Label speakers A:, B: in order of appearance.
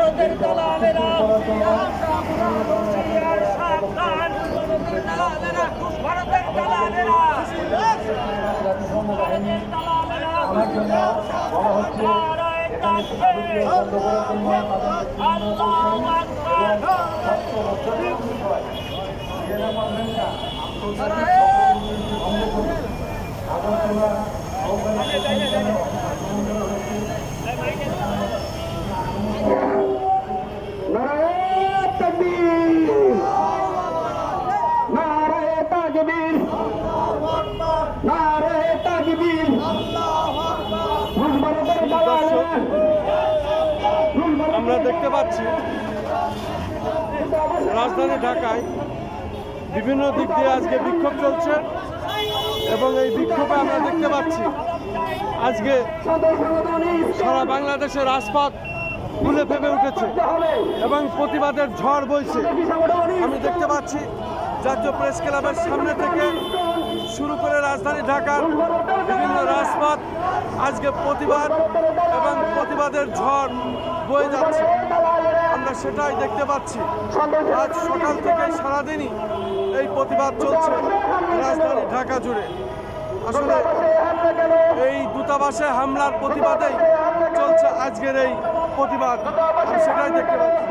A: ভারতের দালালেরা হুঁশিয়ার সাবধান, ভারতের দালালেরা ভারতের দালালেরা নারায়ে তাকবীর, আল্লাহু আকবার।
B: আমরা দেখতে পাচ্ছি রাজধানী ঢাকায় বিভিন্ন দিক দিয়ে আজকে বিক্ষোভ চলছে এবং এই বিক্ষোভে আমরা দেখতে পাচ্ছি আজকে সারা বাংলাদেশের রাজপথ ফুলে ফেপে উঠেছে এবং প্রতিবাদের ঝড় বইছে। আমি দেখতে পাচ্ছি জাতীয় প্রেস ক্লাবের সামনে থেকে শুরু করে রাজধানী ঢাকার বিভিন্ন রাজপথ আজকে প্রতিবাদ এবং প্রতিবাদের ঝড় বয়ে যাচ্ছে। আমরা সেটাই দেখতে পাচ্ছি। আজ সকাল থেকে সারাদিনই এই প্রতিবাদ চলছে রাজধানী ঢাকা জুড়ে। আসলে এই দূতাবাসে হামলার প্রতিবাদেই চলছে আজকের এই প্রতিবাদ, সেটাই দেখতে পাচ্ছি।